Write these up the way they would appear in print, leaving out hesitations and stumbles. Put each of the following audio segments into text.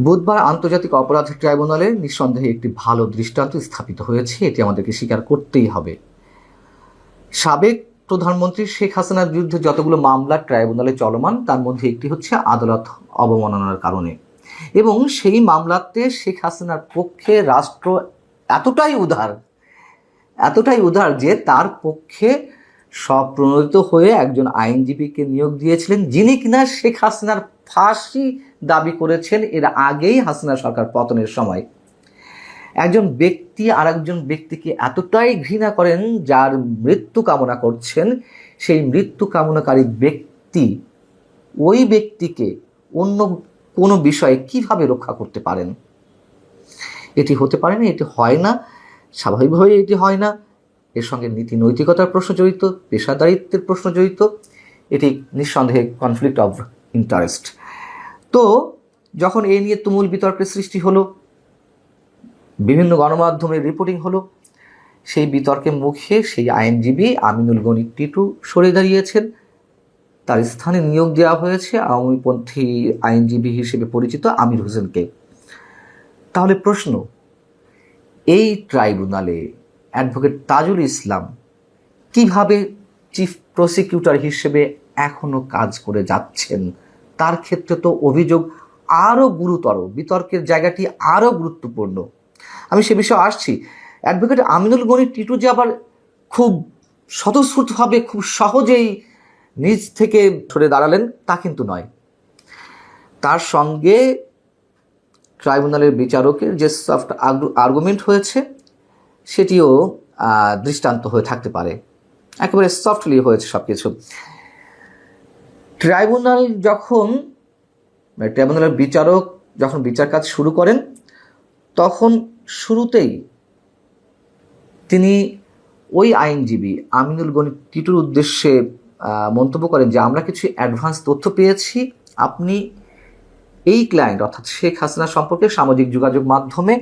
বুধবার আন্তর্জাতিক অপরাধ ট্রাইব্যুনালে নিঃসন্দেহে একটি ভালো দৃষ্টান্ত স্থাপিত হয়েছে, এটি আমাদেরকে স্বীকার করতেই হবে। সাবেক প্রধানমন্ত্রী শেখ হাসিনার বিরুদ্ধে যতগুলো মামলা ট্রাইব্যুনালে চলমান, তার মধ্যে একটি হচ্ছে আদালত অবমাননার কারণে, এবং সেই মামলাতে শেখ হাসিনার পক্ষে রাষ্ট্র এতটাই উদার যে তার পক্ষে স্বপ্রণোদিত হয়ে একজন আইনজীবীকে নিয়োগ দিয়েছিলেন, যিনি কিনা শেখ হাসিনার ফাঁসি দাবি করেছেন এর আগেই, হাসিনা সরকার পতনের সময়। একজন ব্যক্তি আর একজন ব্যক্তিকে এতটাই ঘৃণা করেন, যার মৃত্যু কামনা করছেন, সেই মৃত্যু কামনাকারী ব্যক্তি ওই ব্যক্তিকে অন্য কোনো বিষয়ে কিভাবে রক্ষা করতে পারেন? এটি হতে পারে না, এটি হয় না, স্বাভাবিকভাবে এটি হয় না। এর সঙ্গে নীতি নৈতিকতার প্রশ্ন জড়িত, পেশাদারিত্বের প্রশ্ন জড়িত, এটি নিঃসন্দেহে কনফ্লিক্ট অফ ইন্টারেস্ট। তো যখন এই নিয়ে তুমুল বিতর্কের সৃষ্টি হলো, বিভিন্ন গণমাধ্যমের রিপোর্টিং হলো, সেই বিতর্কের মুখে সেই আইনজীবী আমিনুল গনি টিটু সরে দাঁড়িয়েছেন। তার স্থানে নিয়োগ দেওয়া হয়েছে আওয়ামীপন্থী আইনজীবী হিসেবে পরিচিত আমির হোসেনকে। তাহলে প্রশ্ন, এই ট্রাইব্যুনালে অ্যাডভোকেট তাজুল ইসলাম কিভাবে চিফ প্রসিকিউটর হিসেবে এখনো কাজ করে যাচ্ছেন? তার ক্ষেত্রে তো অভিযোগ আরও গুরুতর, বিতর্কের জায়গাটি আরও গুরুত্বপূর্ণ। আমি সে বিষয়ে আসছি। অ্যাডভোকেট আমিনুল গনি টিটু যে আবার খুব স্বতঃস্ফূর্তভাবে, খুব সহজেই নিজ থেকে সরে দাঁড়ালেন তা কিন্তু নয়। তার সঙ্গে ট্রাইব্যুনালের বিচারকের যে সফট আর্গুমেন্ট হয়েছে, সেটিও দৃষ্টান্ত হয়ে থাকতে পারে। একেবারে সফটলি হয়েছে সব কিছু। ট্রাইব্যুনালের বিচারক যখন বিচার কাজ শুরু করেন, তখন শুরুতেই তিনি ওই আইনজীবী আমিনুল গনি টিটুর উদ্দেশ্যে মন্তব্য করেন যে আমরা কিছু অ্যাডভান্স তথ্য পেয়েছি, আপনি এই ক্লায়েন্ট অর্থাৎ শেখ হাসিনা সম্পর্কে সামাজিক যোগাযোগ মাধ্যমে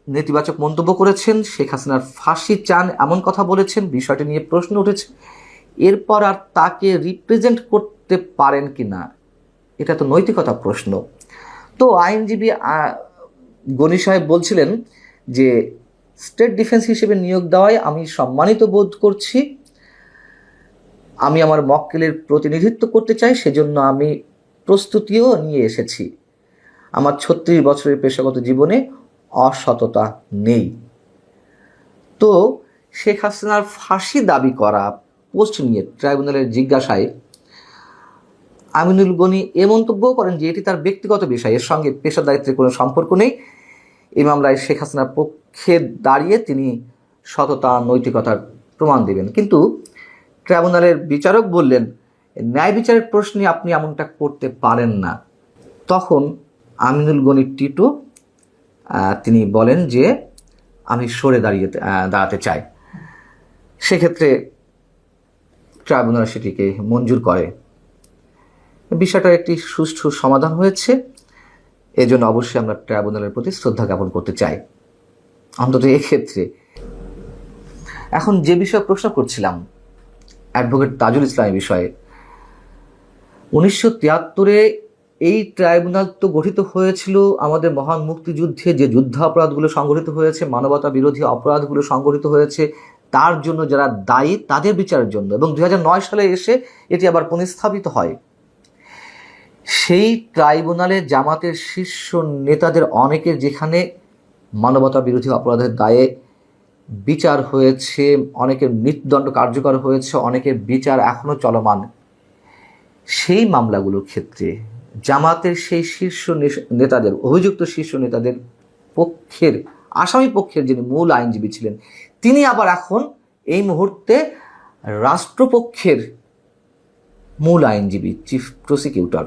নেতিবাচক মন্তব্য করেছেন, শেখ হাসিনার ফাঁসি চান এমন কথা বলেছেন, বিষয়টি নিয়ে প্রশ্ন উঠেছে। এরপর আর তাকে রিপ্রেজেন্ট করতে পারেন কি না, এটা তো নৈতিকতা প্রশ্ন। তো আইনজীবী গনি সাহেব বলছিলেন যে স্টেট ডিফেন্স হিসেবে নিয়োগ দেওয়ায় আমি সম্মানিত বোধ করছি, আমি আমার মক্কেলের প্রতিনিধিত্ব করতে চাই, সেজন্য আমি প্রস্তুতিও নিয়ে এসেছি। আমার 36 বছরের পেশাগত জীবনে অসততা নেই। তো শেখ হাসিনার ফাঁসি দাবি করা পোস্ট নিয়ে ট্রাইব্যুনালের জিজ্ঞাসায় আমিনুল গনি এ মন্তব্যও করেন যে এটি তার ব্যক্তিগত বিষয়, এর সঙ্গে পেশাদারিত্বের কোনো সম্পর্ক নেই। এই মামলায় শেখ হাসিনার পক্ষে দাঁড়িয়ে তিনি সততা, নৈতিকতার প্রমাণ দেবেন। কিন্তু ট্রাইব্যুনালের বিচারক বললেন, ন্যায় বিচারের প্রশ্নে আপনি এমনটা করতে পারেন না। তখন আমিনুল গনি টিটু তিনি বলেন যে আমি সরে দাঁড়াতে চাই। সেক্ষেত্রে ট্রাইব্যুনাল সেটিকে মঞ্জুর করে। বিষয়টার একটি সুষ্ঠু সমাধান হয়েছে, এজন্য অবশ্যই আমরা ট্রাইব্যুনালের প্রতি শ্রদ্ধা জ্ঞাপন করতে চাই, অন্তত এক্ষেত্রে। এখন যে বিষয়ে প্রশ্ন করছিলাম অ্যাডভোকেট তাজুল ইসলামের বিষয়ে, 1973-এ এই ট্রাইব্যুনাল তো গঠিত হয়েছিল আমাদের মহান মুক্তিযুদ্ধে যে যুদ্ধাপরাধগুলো সংঘটিত হয়েছে, মানবতা বিরোধী অপরাধগুলো সংঘটিত হয়েছে, তার জন্য যারা দায়ী তাদের বিচারের জন্য, এবং 2009 সালে এসে এটি আবার পুনঃস্থাপিত হয়। সেই ট্রাইব্যুনালে জামাতের শীর্ষ নেতাদের অনেকের যেখানে মানবতা বিরোধী অপরাধের দায়ে বিচার হয়েছে, অনেকের মৃত্যুদণ্ড কার্যকর হয়েছে, অনেকের বিচার এখনও চলমান, সেই মামলাগুলোর ক্ষেত্রে জামাতের সেই শীর্ষ নেতাদের, অভিযুক্ত শীর্ষ নেতাদের পক্ষের, আসামি পক্ষের যিনি মূল আইনজীবী ছিলেন, তিনি আবার এখন এই মুহূর্তে রাষ্ট্রপক্ষের মূল আইনজীবী, চিফ প্রসিকিউটর।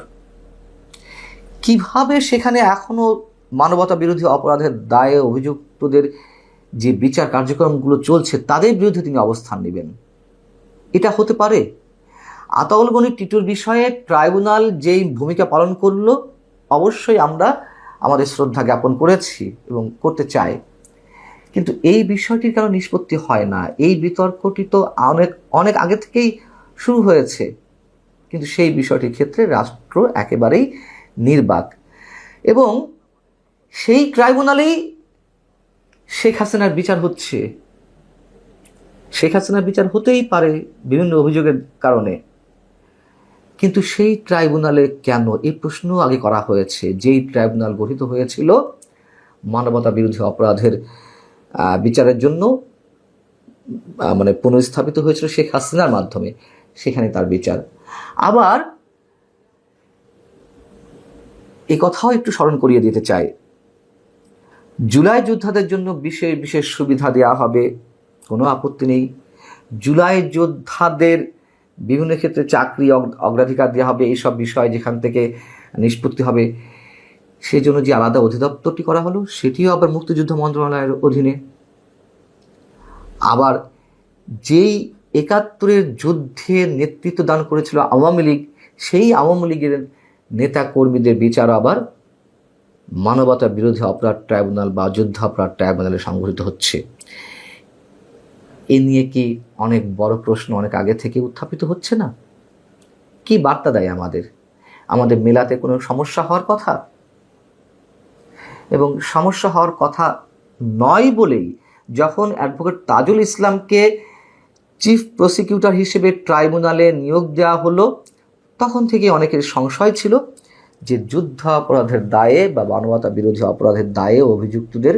কিভাবে সেখানে এখনও মানবতা বিরোধী অপরাধের দায়ে অভিযুক্তদের যে বিচার কার্যক্রমগুলো চলছে তাদের বিরুদ্ধে তিনি অবস্থান নেবেন? এটা হতে পারে? আতাউল গনি টিটুর বিষয়ে ট্রাইব্যুনাল যেই ভূমিকা পালন করলো, অবশ্যই আমরা আমাদের শ্রদ্ধা জ্ঞাপন করেছি এবং করতে চাই, কিন্তু এই বিষয়টির কারণ নিষ্পত্তি হয় না। এই বিতর্কটি তো অনেক আগে থেকেই শুরু হয়েছে, কিন্তু সেই বিষয়টির ক্ষেত্রে রাষ্ট্র একেবারেই নির্বাক। এবং সেই ট্রাইব্যুনালেই শেখ হাসিনার বিচার হচ্ছে। শেখ হাসিনার বিচার হতেই পারে বিভিন্ন অভিযোগের কারণে, কিন্তু সেই ট্রাইব্যুনালে কেন, এই প্রশ্ন আগে করা হয়েছে। যেই ট্রাইব্যুনাল গঠিত হয়েছিল মানবতা বিরোধী অপরাধের বিচারের জন্য, মানে পুনঃস্থাপিত হয়েছিল শেখ হাসিনার মাধ্যমে, সেখানে তার বিচার। আবার এই কথাও একটু স্মরণ করিয়ে দিতে চাই, জুলাই যোদ্ধাদের জন্য বিশেষ বিশেষ সুবিধা দেওয়া হবে, কোনো আপত্তি নেই। জুলাই যোদ্ধাদের বিভিন্ন ক্ষেত্রে চাকরি অগ্রাধিকার দেওয়া হবে, এইসব বিষয় যেখান থেকে নিষ্পত্তি হবে, সেই জন্য যে আলাদা অধিদপ্তরটি করা হলো সেটিও আবার মুক্তিযুদ্ধ মন্ত্রণালয়ের অধীনে। আবার যেই ৭১-এর যুদ্ধে নেতৃত্ব দান করেছিল আওয়ামী লীগ, সেই আওয়ামী লীগের নেতা কর্মীদের বিচার আবার মানবতা বিরোধী অপরাধ ট্রাইব্যুনাল বা যুদ্ধাপরাধ ট্রাইব্যুনালে সংঘটিত হচ্ছে। এ নিয়ে কি অনেক বড় প্রশ্ন অনেক আগে থেকে উত্থাপিত হচ্ছে না? কি বার্তা দেয় আমাদের মেলাতে কোনো সমস্যা হওয়ার কথা, এবং সমস্যা হওয়ার কথা নয় বলেই যখন অ্যাডভোকেট তাজুল ইসলামকে চিফ প্রসিকিউটর হিসেবে ট্রাইব্যুনালে নিয়োগ দেওয়া হলো, তখন থেকে অনেকের সংশয় ছিল যে যুদ্ধ অপরাধের দায়ে বা মানবতা বিরোধী অপরাধের দায়ে অভিযুক্তদের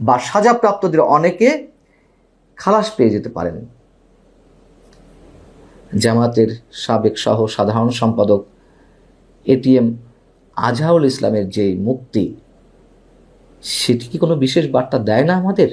বা সাজাপ্রাপ্তদের অনেকে খালাস পেয়ে যেতে পারেন। জামাতের সাবেক সহ সাধারণ সম্পাদক এটিএম আজহারুল ইসলামের যে মুক্তি, সেটি কি কোনো বিশেষ বার্তা দেয় না আমাদের?